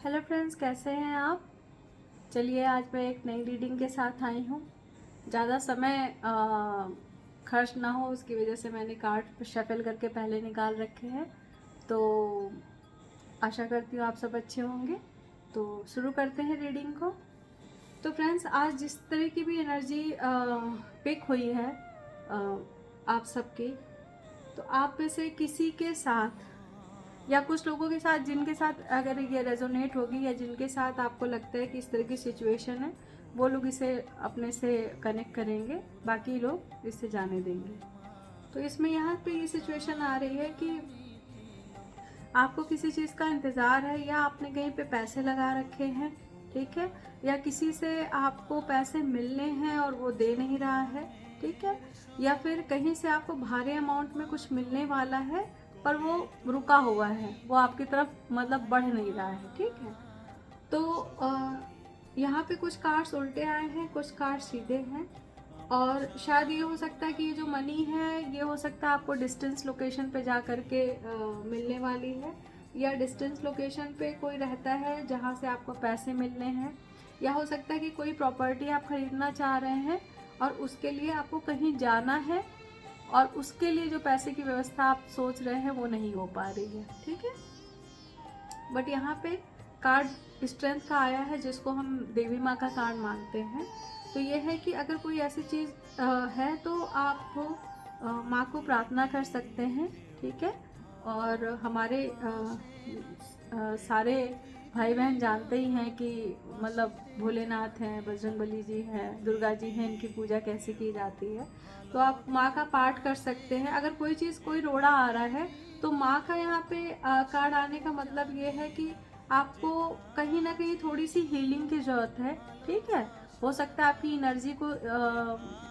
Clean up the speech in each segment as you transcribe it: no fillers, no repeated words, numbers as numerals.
Hello friends, कैसे हैं आप। चलिए आज मैं एक नई रीडिंग के साथ आई हूँ। ज़्यादा समय खर्च ना हो उसकी वजह से मैंने कार्ड शफल करके पहले निकाल रखे हैं। तो आशा करती हूँ आप सब अच्छे होंगे। तो शुरू करते हैं रीडिंग को। तो फ्रेंड्स, आज जिस तरह की भी एनर्जी पिक हुई है आप सबकी, तो आप में से किसी के साथ या कुछ लोगों के साथ जिनके साथ अगर ये रेजोनेट होगी या जिनके साथ आपको लगता है कि इस तरह की सिचुएशन है, वो लोग इसे अपने से कनेक्ट करेंगे, बाकी लोग इससे जाने देंगे। तो इसमें यहाँ पे ये सिचुएशन आ रही है कि आपको किसी चीज़ का इंतज़ार है या आपने कहीं पे पैसे लगा रखे हैं, ठीक है, या किसी से आपको पैसे मिलने हैं और वो दे नहीं रहा है, ठीक है, या फिर कहीं से आपको भारी अमाउंट में कुछ मिलने वाला है पर वो रुका हुआ है, वो आपकी तरफ मतलब बढ़ नहीं रहा है, ठीक है। तो यहाँ पे कुछ कार्ड्स उल्टे आए हैं, कुछ कार्ड्स सीधे हैं, और शायद ये हो सकता है कि ये जो मनी है ये हो सकता है आपको डिस्टेंस लोकेशन पे जा कर के मिलने वाली है, या डिस्टेंस लोकेशन पे कोई रहता है जहाँ से आपको पैसे मिलने हैं, या हो सकता है कि कोई प्रॉपर्टी आप खरीदना चाह रहे हैं और उसके लिए आपको कहीं जाना है और उसके लिए जो पैसे की व्यवस्था आप सोच रहे हैं वो नहीं हो पा रही है, ठीक है। बट यहाँ पे कार्ड स्ट्रेंथ का आया है, जिसको हम देवी माँ का कार्ड मानते हैं। तो ये है कि अगर कोई ऐसी चीज़ है तो आप माँ को प्रार्थना कर सकते हैं, ठीक है। और हमारे सारे भाई बहन जानते ही हैं कि मतलब भोलेनाथ हैं, बजरंगबली जी हैं, दुर्गा जी हैं, इनकी पूजा कैसे की जाती है। तो आप माँ का पाठ कर सकते हैं। अगर कोई चीज़ कोई रोड़ा आ रहा है तो माँ का यहाँ पे कार्ड आने का मतलब ये है कि आपको कहीं ना कहीं थोड़ी सी हीलिंग की ज़रूरत है, ठीक है। हो सकता है आपकी एनर्जी को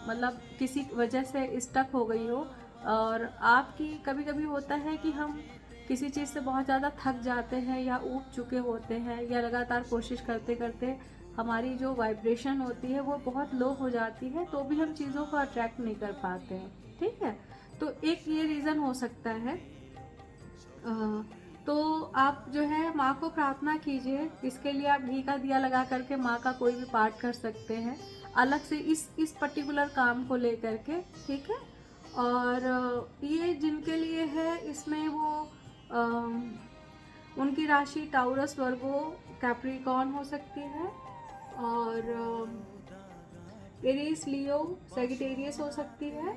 मतलब किसी वजह से स्टक हो गई हो, और आपकी कभी कभी होता है कि हम किसी चीज़ से बहुत ज़्यादा थक जाते हैं या ऊब चुके होते हैं, या लगातार कोशिश करते करते हमारी जो वाइब्रेशन होती है वो बहुत लो हो जाती है, तो भी हम चीज़ों को अट्रैक्ट नहीं कर पाते हैं, ठीक है। तो एक ये रीज़न हो सकता है। तो आप जो है माँ को प्रार्थना कीजिए। इसके लिए आप घी का दिया लगा करके माँ का कोई भी पाठ कर सकते हैं अलग से इस पर्टिकुलर काम को लेकर के, ठीक है। और ये जिनके लिए है, इसमें वो उनकी राशि टाउरस, वर्गो, कैप्रिकॉर्न हो सकती है, और एरीज, लियो, सेजिटेरियस हो सकती है,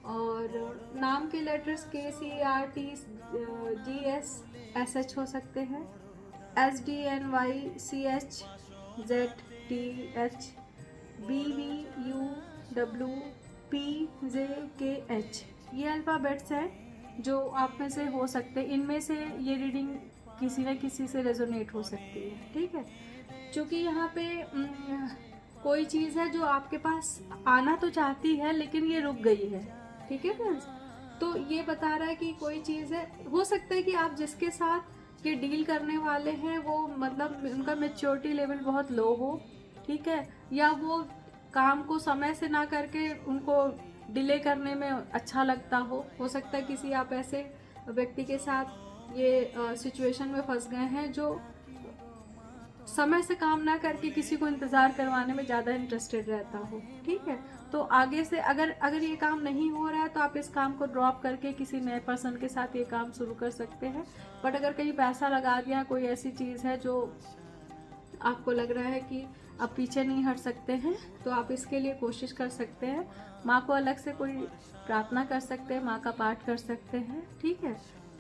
और नाम के लेटर्स KCRTGSSH हो सकते हैं, SDNYCHZTH, BVUWPJKH, ये अल्फ़ाबेट्स हैं जो आप में से हो सकते हैं। इनमें से ये रीडिंग किसी न किसी से रेजोनेट हो सकती है, ठीक है। क्योंकि यहाँ पे कोई चीज़ है जो आपके पास आना तो चाहती है लेकिन ये रुक गई है, ठीक है फ्रेंड्स। तो ये बता रहा है कि कोई चीज़ है, हो सकता है कि आप जिसके साथ ये डील करने वाले हैं वो मतलब उनका मैच्योरिटी लेवल बहुत लो हो, ठीक है, या वो काम को समय से ना करके उनको डिले करने में अच्छा लगता हो सकता है किसी आप ऐसे व्यक्ति के साथ ये सिचुएशन में फंस गए हैं जो समय से काम ना करके किसी को इंतज़ार करवाने में ज़्यादा इंटरेस्टेड रहता हो, ठीक है। तो आगे से अगर अगर ये काम नहीं हो रहा है तो आप इस काम को ड्रॉप करके किसी नए पर्सन के साथ ये काम शुरू कर सकते हैं। बट अगर कहीं पैसा लगा दिया, कोई ऐसी चीज़ है जो आपको लग रहा है कि आप पीछे नहीं हट सकते हैं, तो आप इसके लिए कोशिश कर सकते हैं। माँ को अलग से कोई प्रार्थना कर सकते हैं, माँ का पाठ कर सकते हैं, ठीक है।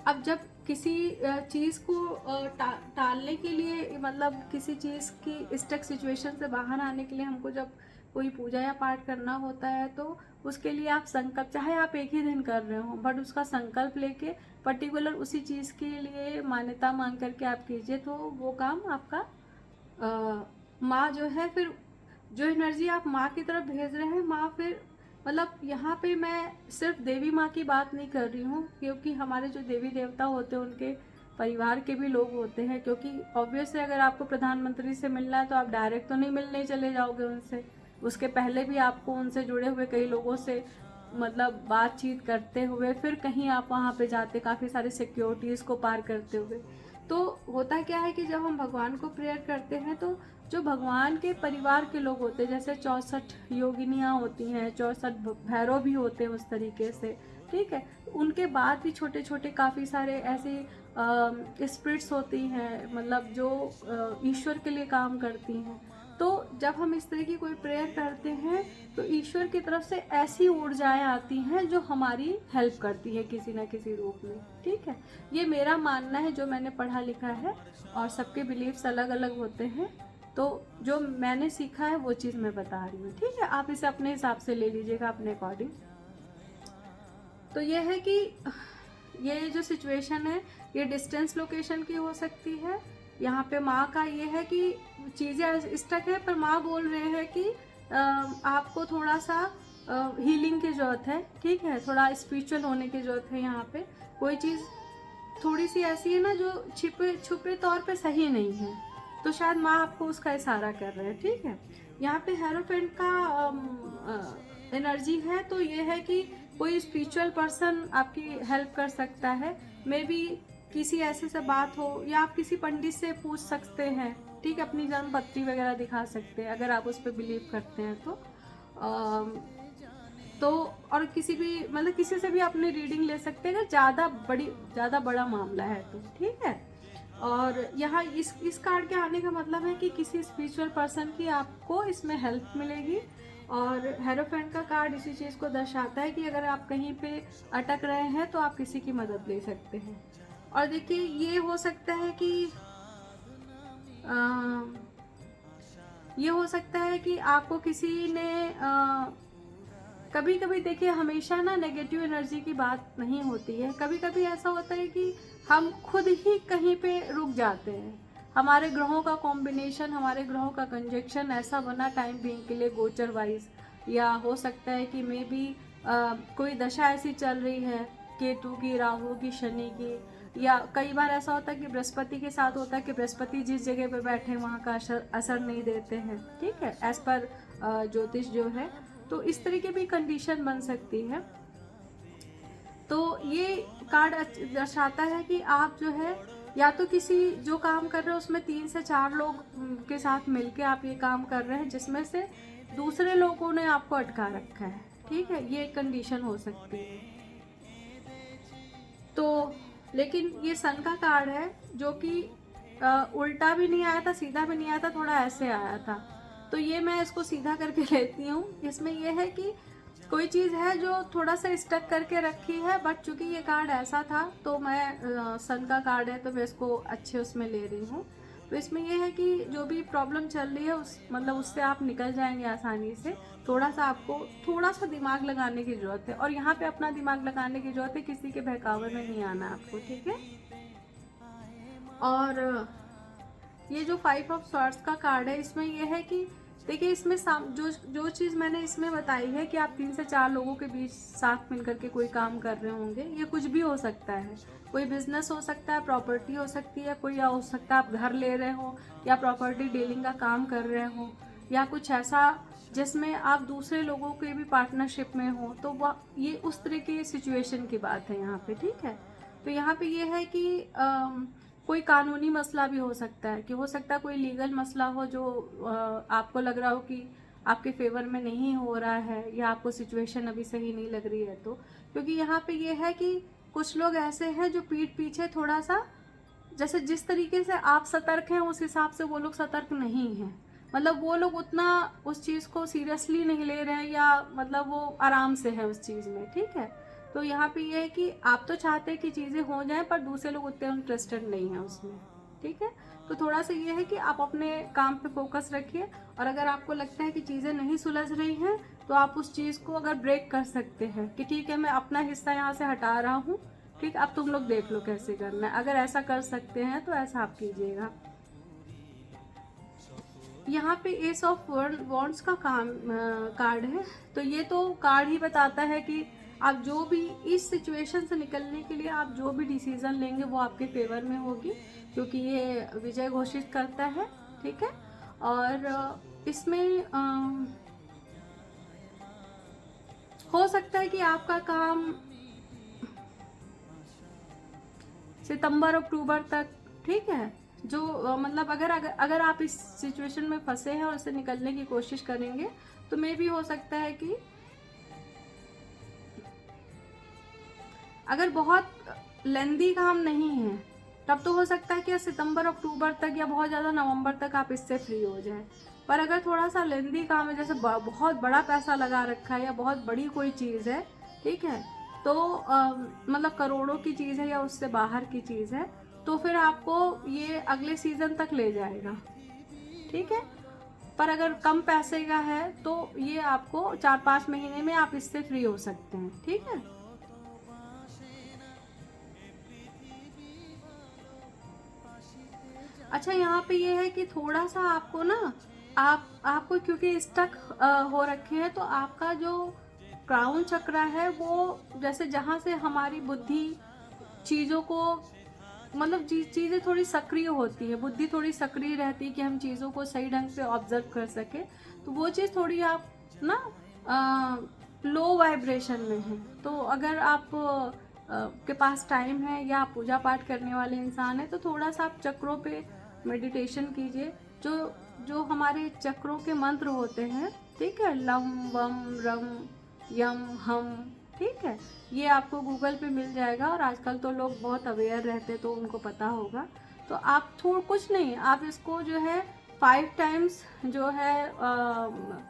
अब जब किसी चीज़ को टालने के लिए, मतलब किसी चीज़ की स्टक सिचुएशन से बाहर आने के लिए हमको जब कोई पूजा या पाठ करना होता है, तो उसके लिए आप संकल्प, चाहे आप एक ही दिन कर रहे हो, बट उसका संकल्प लेके पर्टिकुलर उसी चीज़ के लिए मान्यता मांग करके आप कीजिए, तो वो काम आपका माँ जो है, फिर जो एनर्जी आप माँ की तरफ भेज रहे हैं, माँ फिर मतलब यहाँ पे मैं सिर्फ देवी माँ की बात नहीं कर रही हूँ, क्योंकि हमारे जो देवी देवता होते हैं उनके परिवार के भी लोग होते हैं। क्योंकि ऑब्वियसली अगर आपको प्रधानमंत्री से मिलना है तो आप डायरेक्ट तो नहीं मिलने चले जाओगे उनसे, उसके पहले भी आपको उनसे जुड़े हुए कई लोगों से मतलब बातचीत करते हुए फिर कहीं आप वहाँ पे जाते, काफ़ी सारे सिक्योरिटीज़ को पार करते हुए। तो होता क्या है कि जब हम भगवान को प्रेयर करते हैं तो जो भगवान के परिवार के लोग होते हैं, जैसे 64 योगिनियाँ होती हैं, 64 भैरव भी होते हैं उस तरीके से, ठीक है, उनके बाद भी छोटे छोटे काफ़ी सारे ऐसे स्पिरिट्स होती हैं, मतलब जो ईश्वर के लिए काम करती हैं। तो जब हम इस तरह की कोई प्रेयर करते हैं तो ईश्वर की तरफ से ऐसी ऊर्जाएं आती हैं जो हमारी हेल्प करती है किसी ना किसी रूप में, ठीक है। ये मेरा मानना है, जो मैंने पढ़ा लिखा है, और सबके बिलीव्स अलग अलग होते हैं, तो जो मैंने सीखा है वो चीज़ मैं बता रही हूँ, ठीक है। आप इसे अपने हिसाब से ले लीजिएगा, अपने अकॉर्डिंग। तो ये है कि ये जो सिचुएशन है ये डिस्टेंस लोकेशन की हो सकती है। यहाँ पे माँ का ये है कि चीज़ें स्टक है, पर माँ बोल रहे हैं कि आपको थोड़ा सा हीलिंग की ज़रूरत है, ठीक है, थोड़ा स्पिरिचुअल होने की ज़रूरत है। यहाँ पे कोई चीज़ थोड़ी सी ऐसी है ना जो छुपे तौर पे सही नहीं है, तो शायद माँ आपको उसका इशारा कर रहे हैं, ठीक है। यहाँ पे हेरोफेंट का एनर्जी है, तो ये है कि कोई स्पिरिचुअल पर्सन आपकी हेल्प कर सकता है, मे बी किसी ऐसे से बात हो, या आप किसी पंडित से पूछ सकते हैं, ठीक है, अपनी जन्म पत्री वगैरह दिखा सकते हैं अगर आप उस पर बिलीव करते हैं तो और किसी भी मतलब किसी से भी अपनी रीडिंग ले सकते हैं अगर ज़्यादा बड़ा मामला है तो, ठीक है। और यहाँ इस कार्ड के आने का मतलब है कि किसी स्पिरिचुअल पर्सन की आपको इसमें हेल्प मिलेगी। और हेरोफेंट का कार्ड इसी चीज़ को दर्शाता है कि अगर आप कहीं पे अटक रहे हैं तो आप किसी की मदद ले सकते हैं। और देखिए ये हो सकता है कि ये हो सकता है कि आपको किसी ने कभी कभी देखिए हमेशा ना नेगेटिव एनर्जी की बात नहीं होती है, कभी कभी ऐसा होता है कि हम खुद ही कहीं पे रुक जाते हैं। हमारे ग्रहों का कॉम्बिनेशन, हमारे ग्रहों का कंजक्शन ऐसा बना टाइम बीइंग के लिए गोचर वाइज, या हो सकता है कि मे बी कोई दशा ऐसी चल रही है केतु की, राहु की, शनि की, या कई बार ऐसा होता है कि बृहस्पति के साथ होता है कि बृहस्पति जिस जगह पे बैठे वहाँ का असर नहीं देते हैं, ठीक है, एज पर ज्योतिष जो है। तो इस तरह की भी कंडीशन बन सकती है। तो ये कार्ड दर्शाता है कि आप जो है या तो किसी जो काम कर रहे हो उसमें 3 से 4 लोग के साथ मिलके आप ये काम कर रहे हैं जिसमें से दूसरे लोगों ने आपको अटका रखा है, ठीक है, ये कंडीशन हो सकती है। तो लेकिन ये सन का कार्ड है जो कि उल्टा भी नहीं आया था, सीधा भी नहीं आया था, थोड़ा ऐसे आया था, तो ये मैं इसको सीधा करके लेती हूँ। इसमें ये है कि कोई चीज़ है जो थोड़ा सा स्टक करके रखी है, बट चूंकि ये कार्ड ऐसा था तो मैं सन का कार्ड है तो मैं इसको अच्छे उसमें ले रही हूँ। तो इसमें ये है कि जो भी प्रॉब्लम चल रही है उससे आप निकल जाएंगे आसानी से। थोड़ा सा आपको थोड़ा सा दिमाग लगाने की ज़रूरत है, और यहाँ पे अपना दिमाग लगाने की ज़रूरत है, किसी के बहकावे में नहीं आना आपको, ठीक है। और ये जो 5 ऑफ स्वॉर्ड्स का कार्ड है इसमें ये है कि देखिए इसमें जो चीज़ मैंने इसमें बताई है कि आप 3 से 4 लोगों के बीच साथ मिलकर के कोई काम कर रहे होंगे, ये कुछ भी हो सकता है, कोई बिजनेस हो सकता है, प्रॉपर्टी हो सकती है, कोई या हो सकता है आप घर ले रहे हो या प्रॉपर्टी डीलिंग का काम कर रहे हो, या कुछ ऐसा जिसमें आप दूसरे लोगों के भी पार्टनरशिप में हो, तो वह ये उस तरह की सिचुएशन की बात है यहाँ पे, ठीक है। तो यहाँ पे ये है कि कोई कानूनी मसला भी हो सकता है, कि हो सकता है कोई लीगल मसला हो जो आपको लग रहा हो कि आपके फेवर में नहीं हो रहा है, या आपको सिचुएशन अभी सही नहीं लग रही है, तो क्योंकि यहाँ पे ये है कि कुछ लोग ऐसे हैं जो पीठ पीछे थोड़ा सा, जैसे जिस तरीके से आप सतर्क हैं उस हिसाब से वो लोग सतर्क नहीं हैं, मतलब वो लोग उतना उस चीज़ को सीरियसली नहीं ले रहे हैं, या मतलब वो आराम से है उस चीज़ में, ठीक है। तो यहाँ पे ये है कि आप तो चाहते हैं कि चीज़ें हो जाएं, पर दूसरे लोग उतने इंटरेस्टेड नहीं हैं उसमें, ठीक है। तो थोड़ा सा ये है कि आप अपने काम पे फोकस रखिए, और अगर आपको लगता है कि चीज़ें नहीं सुलझ रही हैं तो आप उस चीज़ को अगर ब्रेक कर सकते हैं कि ठीक है मैं अपना हिस्सा यहाँ से हटा रहा हूँ, ठीक, अब तुम लोग देख लो कैसे करना है, अगर ऐसा कर सकते हैं तो ऐसा आप कीजिएगा। यहाँ पे एस ऑफ वॉन्ड्स का कार्ड है, तो ये तो कार्ड ही बताता है कि आप जो भी इस सिचुएशन से निकलने के लिए आप जो भी डिसीजन लेंगे वो आपके फेवर में होगी, क्योंकि ये विजय घोषित करता है, ठीक है। और इसमें हो सकता है कि आपका काम सितंबर अक्टूबर तक ठीक है। जो मतलब अगर आप इस सिचुएशन में फंसे हैं और उससे निकलने की कोशिश करेंगे तो मे भी हो सकता है कि अगर बहुत लेंदी काम नहीं है तब तो हो सकता है कि सितंबर अक्टूबर तक या बहुत ज़्यादा नवंबर तक आप इससे फ्री हो जाएं। पर अगर थोड़ा सा लेंदी काम है, जैसे बहुत बड़ा पैसा लगा रखा है या बहुत बड़ी कोई चीज़ है, ठीक है, तो मतलब करोड़ों की चीज़ है या उससे बाहर की चीज़ है, तो फिर आपको ये अगले सीज़न तक ले जाएगा, ठीक है। पर अगर कम पैसे का है तो ये आपको 4-5 महीने में आप इससे फ्री हो सकते हैं, ठीक है। अच्छा, यहाँ पे ये है कि थोड़ा सा आपको ना आपको क्योंकि स्टक हो रखे हैं, तो आपका जो क्राउन चक्र है वो जैसे जहाँ से हमारी बुद्धि चीज़ों को मतलब चीज़ें थोड़ी सक्रिय होती है, बुद्धि थोड़ी सक्रिय रहती है कि हम चीज़ों को सही ढंग से ऑब्जर्व कर सके, तो वो चीज़ थोड़ी आप ना लो वाइब्रेशन में है। तो अगर आप के पास टाइम है या आप पूजा पाठ करने वाले इंसान हैं तो थोड़ा सा आप चक्रों पे मेडिटेशन कीजिए। जो जो हमारे चक्रों के मंत्र होते हैं, ठीक है, लम वम रम यम हम, ठीक है, ये आपको गूगल पे मिल जाएगा और आजकल तो लोग बहुत अवेयर रहते तो उनको पता होगा। तो आप कुछ नहीं, आप इसको जो है 5 टाइम्स जो है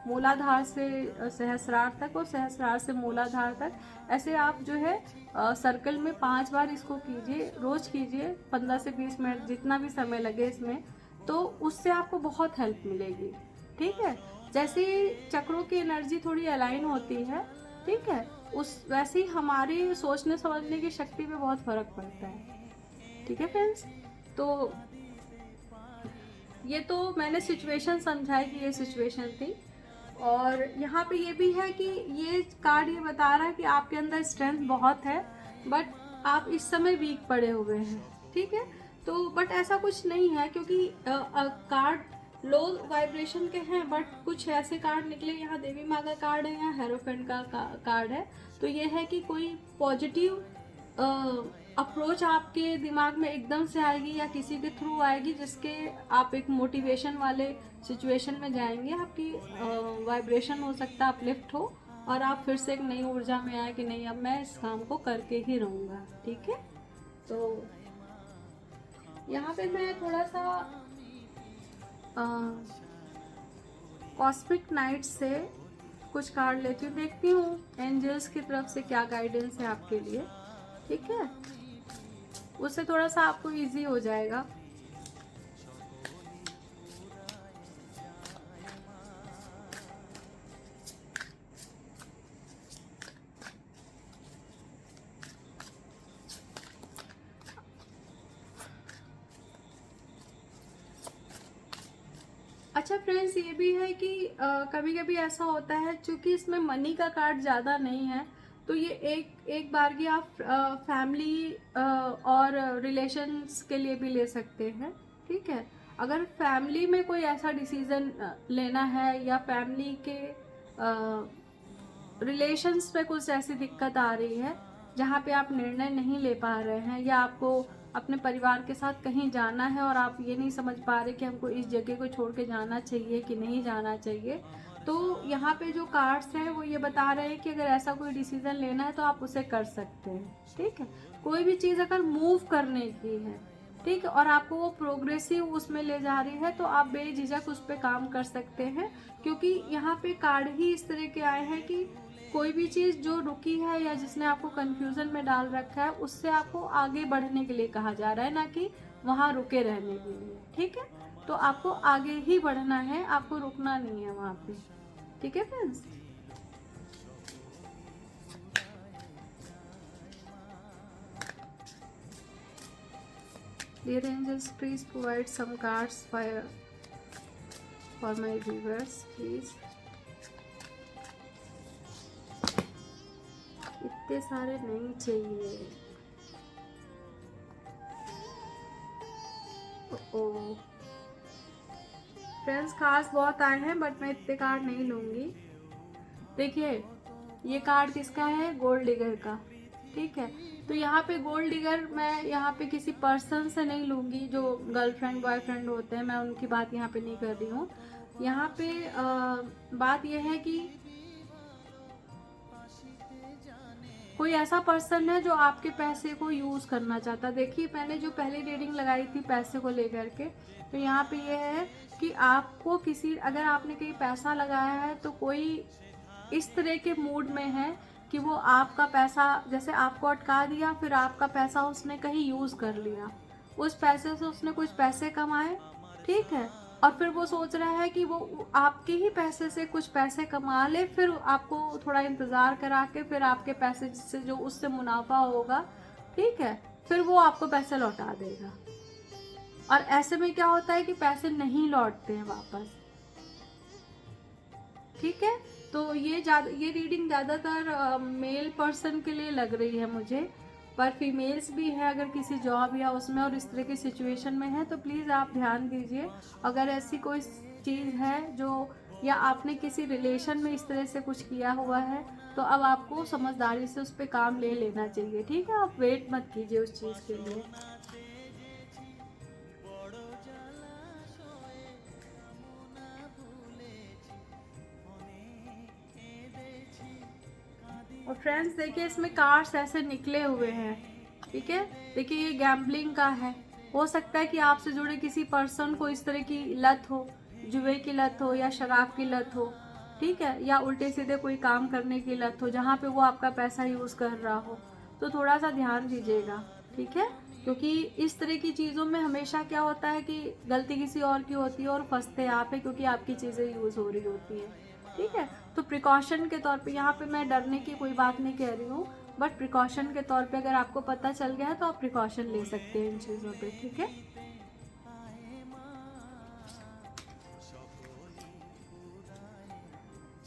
मूलाधार से सहस्रार तक और सहस्रार से मूलाधार तक, ऐसे आप जो है सर्कल में 5 बार इसको कीजिए, रोज कीजिए 15 से 20 मिनट जितना भी समय लगे इसमें, तो उससे आपको बहुत हेल्प मिलेगी, ठीक है। जैसे चक्रों की एनर्जी थोड़ी अलाइन होती है, ठीक है, उस वैसे ही हमारी सोचने समझने की शक्ति पे बहुत फर्क पड़ता है, ठीक है फ्रेंड्स। तो ये तो मैंने सिचुएशन समझाई कि ये सिचुएशन थी। और यहाँ पे ये भी है कि ये कार्ड ये बता रहा है कि आपके अंदर स्ट्रेंथ बहुत है बट आप इस समय वीक पड़े हुए हैं, ठीक है। तो बट ऐसा कुछ नहीं है क्योंकि कार्ड लो वाइब्रेशन के हैं, बट कुछ ऐसे कार्ड निकले, यहाँ देवी माँ का कार्ड है, यहाँ हेरोफेंट का कार्ड है। तो ये है कि कोई पॉजिटिव अप्रोच आपके दिमाग में एकदम से आएगी या किसी के थ्रू आएगी जिसके आप एक मोटिवेशन वाले सिचुएशन में जाएंगे, आपकी वाइब्रेशन हो सकता है अपलिफ्ट हो और आप फिर से एक नई ऊर्जा में आए कि नहीं अब मैं इस काम को करके ही रहूँगा, ठीक है। तो यहाँ पे मैं थोड़ा सा कॉस्मिक नाइट से कुछ कार्ड लेती हूँ, देखती हूँ एंजल्स की तरफ से क्या गाइडेंस है आपके लिए, ठीक है, उससे थोड़ा सा आपको इजी हो जाएगा। अच्छा फ्रेंड्स, ये भी है कि कभी कभी ऐसा होता है क्योंकि इसमें मनी का कार्ड ज़्यादा नहीं है, तो ये एक बार की आप फैमिली और रिलेशंस के लिए भी ले सकते हैं, ठीक है। अगर फैमिली में कोई ऐसा डिसीज़न लेना है या फैमिली के रिलेशंस पे कुछ ऐसी दिक्कत आ रही है जहाँ पे आप निर्णय नहीं ले पा रहे हैं या आपको अपने परिवार के साथ कहीं जाना है और आप ये नहीं समझ पा रहे कि हमको इस जगह को छोड़ के जाना चाहिए कि नहीं जाना चाहिए, तो यहाँ पे जो कार्ड्स हैं वो ये बता रहे हैं कि अगर ऐसा कोई डिसीज़न लेना है तो आप उसे कर सकते हैं, ठीक है। कोई भी चीज़ अगर मूव करने की है, ठीक है, और आपको वो प्रोग्रेसिव उसमें ले जा रही है तो आप बेझिझक उस पर काम कर सकते हैं, क्योंकि यहाँ पे कार्ड ही इस तरह के आए हैं कि कोई भी चीज़ जो रुकी है या जिसने आपको कंफ्यूजन में डाल रखा है उससे आपको आगे बढ़ने के लिए कहा जा रहा है, ना कि वहाँ रुके रहने के लिए, ठीक है। तो आपको आगे ही बढ़ना है, आपको रुकना नहीं है वहाँ पे, ठीक है friends. Dear angels, please provide some cards for my viewers, please. इतने सारे नहीं चाहिए। ओ फ्रेंड्स, खास बहुत आए हैं बट मैं इतने कार्ड नहीं लूंगी। देखिए ये कार्ड किसका है, गोल्ड डिगर का, ठीक है। तो यहाँ पे गोल्ड डिगर मैं यहाँ पे किसी पर्सन से नहीं लूँगी, जो गर्लफ्रेंड बॉयफ्रेंड होते हैं, मैं उनकी बात यहाँ पे नहीं कर रही हूँ। यहाँ पे बात यह है कि कोई ऐसा पर्सन है जो आपके पैसे को यूज़ करना चाहता है। देखिए मैंने जो पहले रीडिंग लगाई थी पैसे को लेकर के, तो यहाँ पे ये है कि आपको किसी, अगर आपने कहीं पैसा लगाया है तो कोई इस तरह के मूड में है कि वो आपका पैसा जैसे आपको अटका दिया, फिर आपका पैसा उसने कहीं यूज़ कर लिया, उस पैसे से उसने कुछ पैसे कमाए, ठीक है, और फिर वो सोच रहा है कि वो आपके ही पैसे से कुछ पैसे कमा ले, फिर आपको थोड़ा इंतज़ार करा के फिर आपके पैसे से जो उससे मुनाफा होगा, ठीक है, फिर वो आपको पैसे लौटा देगा। और ऐसे में क्या होता है कि पैसे नहीं लौटते हैं वापस, ठीक है। तो ये रीडिंग ज़्यादातर मेल पर्सन के लिए लग रही है मुझे, पर फीमेल्स भी है अगर किसी जॉब या उसमें और इस तरह की सिचुएशन में है तो प्लीज़ आप ध्यान दीजिए। अगर ऐसी कोई चीज़ है जो, या आपने किसी रिलेशन में इस तरह से कुछ किया हुआ है तो अब आपको समझदारी से उस पर काम ले लेना चाहिए, ठीक है। आप वेट मत कीजिए उस चीज़ के लिए। और फ्रेंड्स देखिए इसमें कार्ड्स ऐसे निकले हुए हैं, ठीक है। देखिए ये गैम्बलिंग का है, हो सकता है कि आपसे जुड़े किसी पर्सन को इस तरह की लत हो, जुए की लत हो या शराब की लत हो, ठीक है, या उल्टे सीधे कोई काम करने की लत हो जहाँ पे वो आपका पैसा यूज़ कर रहा हो, तो थोड़ा सा ध्यान दीजिएगा, ठीक है। क्योंकि इस तरह की चीज़ों में हमेशा क्या होता है कि गलती किसी और की होती है और फंसते आप है, क्योंकि आपकी चीज़ें यूज़ हो रही होती हैं, ठीक है। तो प्रिकॉशन के तौर पे यहाँ पे मैं डरने की कोई बात नहीं कह रही हूँ, बट प्रिकॉशन के तौर पे अगर आपको पता चल गया है तो आप प्रिकॉशन ले सकते हैं इन चीज़ों पे, ठीक है।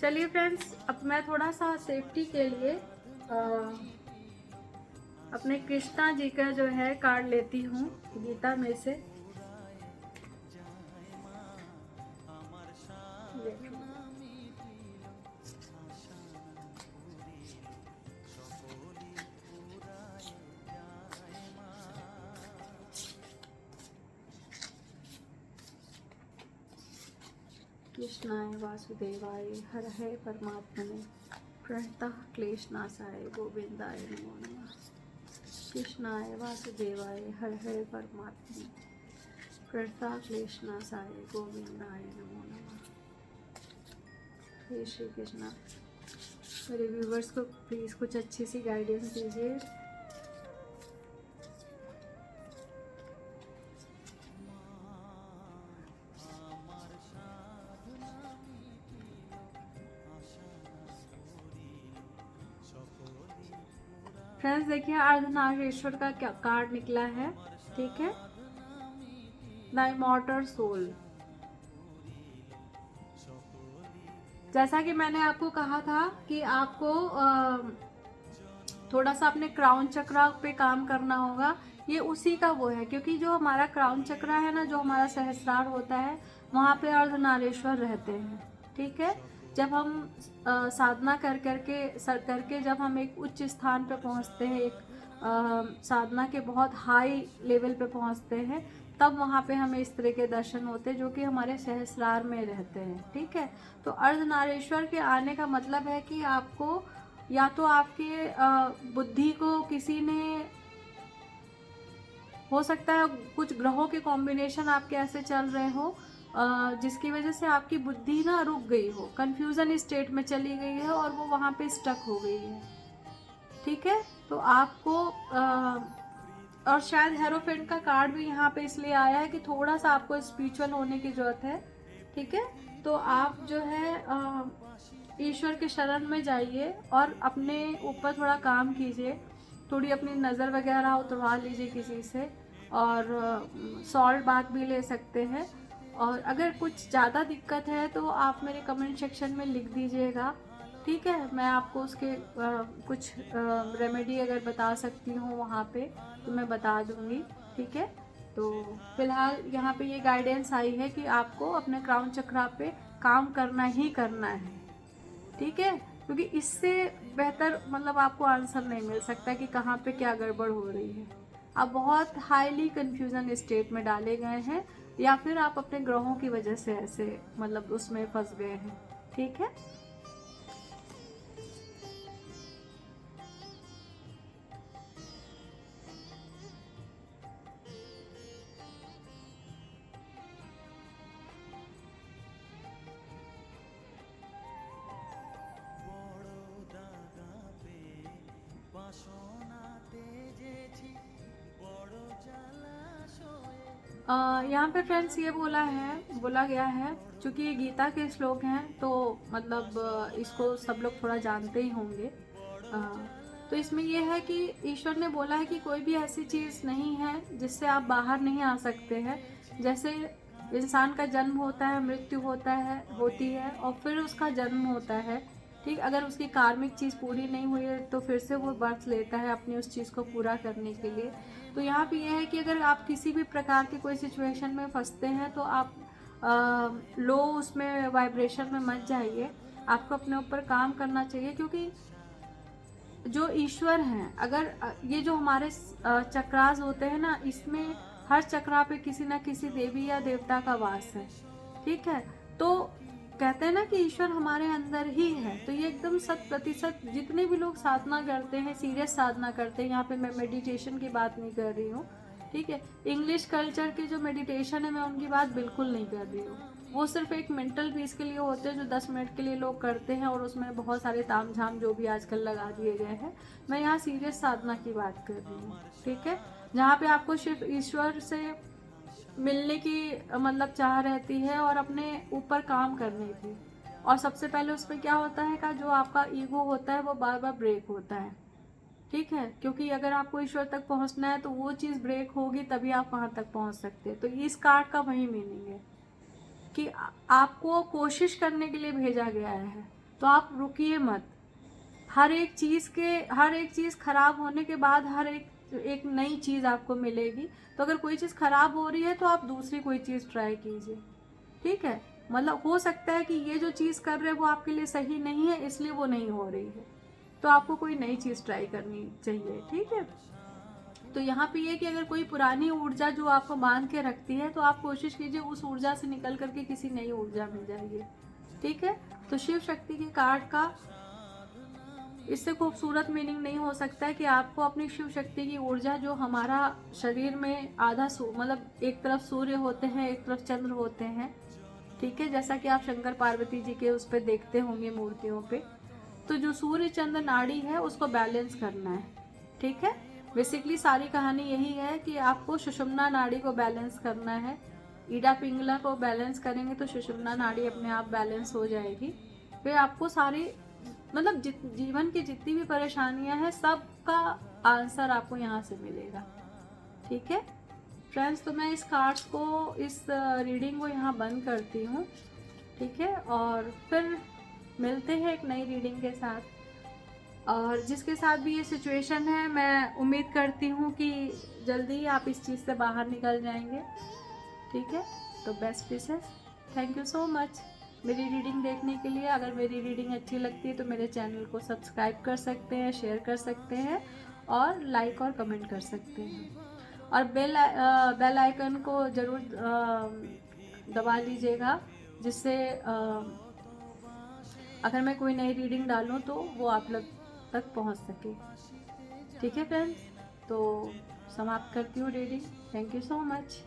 चलिए फ्रेंड्स, अब मैं थोड़ा सा सेफ्टी के लिए अपने कृष्णा जी का जो है कार्ड लेती हूँ गीता में से। कृष्णाय वासुदेवाय हरहे परमात्मने प्रणतः क्लेशनाशाय गोविंदाय नमो नमः। कृष्णाय वासुदेवाय हरहे परमात्मने प्रणतः क्लेशनाशाय गोविंदाय नमो नमः। हे श्री कृष्णा, मेरे व्यूवर्स को प्लीज़ कुछ अच्छी सी गाइडेंस दीजिए। फ्रेंड्स देखिए अर्धनारीश्वर का क्या कार्ड निकला है, ठीक है, द इमॉर्टल सोल। जैसा कि मैंने आपको कहा था कि आपको थोड़ा सा अपने क्राउन चक्रा पे काम करना होगा, ये उसी का वो है, क्योंकि जो हमारा क्राउन चक्रा है ना, जो हमारा सहस्रार होता है, वहाँ पे अर्धनारीश्वर रहते हैं, ठीक है। जब हम साधना करके जब हम एक उच्च स्थान पे पहुँचते हैं, एक साधना के बहुत हाई लेवल पे पहुँचते हैं, तब वहाँ पे हमें इस तरह के दर्शन होते हैं जो कि हमारे सहस्रार में रहते हैं, ठीक है। तो अर्धनारीश्वर के आने का मतलब है कि आपको या तो आपके बुद्धि को किसी ने, हो सकता है कुछ ग्रहों के कॉम्बिनेशन आपके ऐसे चल रहे हो जिसकी वजह से आपकी बुद्धि ना रुक गई हो, कंफ्यूजन स्टेट में चली गई है और वो वहाँ पे स्टक हो गई है, ठीक है। तो आपको और शायद हेरोफेंट का कार्ड भी यहाँ पे इसलिए आया है कि थोड़ा सा आपको स्पिरिचुअल होने की ज़रूरत है, ठीक है। तो आप जो है ईश्वर के शरण में जाइए और अपने ऊपर थोड़ा काम कीजिए, थोड़ी अपनी नज़र वगैरह उतरवा लीजिए किसी से, और सॉल्ट बात भी ले सकते हैं। और अगर कुछ ज़्यादा दिक्कत है तो आप मेरे कमेंट सेक्शन में लिख दीजिएगा, ठीक है। मैं आपको उसके कुछ रेमेडी अगर बता सकती हूँ वहाँ पे तो मैं बता दूँगी, ठीक है। तो फिलहाल यहाँ पे ये गाइडेंस आई है कि आपको अपने क्राउन चक्रा पे काम करना ही करना है, ठीक है। क्योंकि इससे बेहतर मतलब आपको आंसर नहीं मिल सकता कि कहाँ पे क्या गड़बड़ हो रही है। आप बहुत हाईली कंफ्यूजन स्टेट में डाले गए हैं, या फिर आप अपने ग्रहों की वजह से ऐसे मतलब उसमें फंस गए हैं। ठीक है। यहाँ पे फ्रेंड्स ये बोला गया है, क्योंकि ये गीता के श्लोक हैं तो मतलब इसको सब लोग थोड़ा जानते ही होंगे। तो इसमें ये है कि ईश्वर ने बोला है कि कोई भी ऐसी चीज़ नहीं है जिससे आप बाहर नहीं आ सकते हैं। जैसे इंसान का जन्म होता है, मृत्यु होती है और फिर उसका जन्म होता है। ठीक, अगर उसकी कार्मिक चीज़ पूरी नहीं हुई है तो फिर से वो बर्थ लेता है अपनी उस चीज़ को पूरा करने के लिए। तो यहाँ पे ये है कि अगर आप किसी भी प्रकार की कोई सिचुएशन में फंसते हैं तो आप लो उसमें वाइब्रेशन में मत जाइए। आपको अपने ऊपर काम करना चाहिए, क्योंकि जो ईश्वर हैं, अगर ये जो हमारे चक्रास होते हैं ना, इसमें हर चक्रा पे किसी ना किसी देवी या देवता का वास है। ठीक है। तो कहते हैं ना कि ईश्वर हमारे अंदर ही है, तो ये एकदम 100% जितने भी लोग साधना करते हैं, सीरियस साधना करते हैं, यहाँ पे मैं मेडिटेशन की बात नहीं कर रही हूँ। ठीक है। इंग्लिश कल्चर के जो मेडिटेशन है मैं उनकी बात बिल्कुल नहीं कर रही हूँ। वो सिर्फ एक मेंटल पीस के लिए होते हैं जो 10 मिनट के लिए लोग करते हैं, और उसमें बहुत सारे ताम झाम जो भी आजकल लगा दिए गए हैं। मैं यहाँ सीरियस साधना की बात कर रही हूँ। ठीक है। जहाँ पे आपको सिर्फ ईश्वर से मिलने की मतलब चाह रहती है और अपने ऊपर काम करने की। और सबसे पहले उसमें क्या होता है का जो आपका ईगो होता है वो बार बार ब्रेक होता है। ठीक है। क्योंकि अगर आपको ईश्वर तक पहुंचना है तो वो चीज़ ब्रेक होगी तभी आप वहां तक पहुंच सकते हैं। तो इस कार्ड का वही मीनिंग है कि आपको कोशिश करने के लिए भेजा गया है, तो आप रुकिए मत। हर एक चीज़ खराब होने के बाद एक नई चीज़ आपको मिलेगी। तो अगर कोई चीज़ खराब हो रही है तो आप दूसरी कोई चीज़ ट्राई कीजिए। ठीक है। मतलब हो सकता है कि ये जो चीज़ कर रहे हैं वो आपके लिए सही नहीं है, इसलिए वो नहीं हो रही है, तो आपको कोई नई चीज़ ट्राई करनी चाहिए। ठीक है। तो यहाँ पे ये कि अगर कोई पुरानी ऊर्जा जो आपको बांध के रखती है तो आप कोशिश कीजिए उस ऊर्जा से निकल करके किसी नई ऊर्जा में जाइए। ठीक है। तो शिव शक्ति के कार्ड का इससे खूबसूरत मीनिंग नहीं हो सकता है कि आपको अपनी शिव शक्ति की ऊर्जा, जो हमारा शरीर में आधा मतलब एक तरफ सूर्य होते हैं, एक तरफ चंद्र होते हैं। ठीक है। जैसा कि आप शंकर पार्वती जी के उस पर देखते होंगे मूर्तियों पे, तो जो सूर्य चंद्र नाड़ी है उसको बैलेंस करना है। ठीक है। बेसिकली सारी कहानी यही है कि आपको सुषुम्ना नाड़ी को बैलेंस करना है। ईडा पिंगला को बैलेंस करेंगे तो सुषुम्ना नाड़ी अपने आप बैलेंस हो जाएगी। फिर आपको सारी मतलब जीवन की जितनी भी परेशानियां हैं सबका आंसर आपको यहाँ से मिलेगा। ठीक है फ्रेंड्स, तो मैं इस कार्ड्स को, इस रीडिंग को यहाँ बंद करती हूँ। ठीक है। और फिर मिलते हैं एक नई रीडिंग के साथ, और जिसके साथ भी ये सिचुएशन है मैं उम्मीद करती हूँ कि जल्दी ही आप इस चीज़ से बाहर निकल जाएंगे। ठीक है। तो best wishes, thank you so much मेरी रीडिंग देखने के लिए। अगर मेरी रीडिंग अच्छी लगती है तो मेरे चैनल को सब्सक्राइब कर सकते हैं, शेयर कर सकते हैं और लाइक और कमेंट कर सकते हैं, और बेल आइकन को ज़रूर दबा लीजिएगा, जिससे अगर मैं कोई नई रीडिंग डालूँ तो वो आप लोग तक पहुंच सके। ठीक है फ्रेंड्स, तो समाप्त करती हूँ reading. Thank you so much.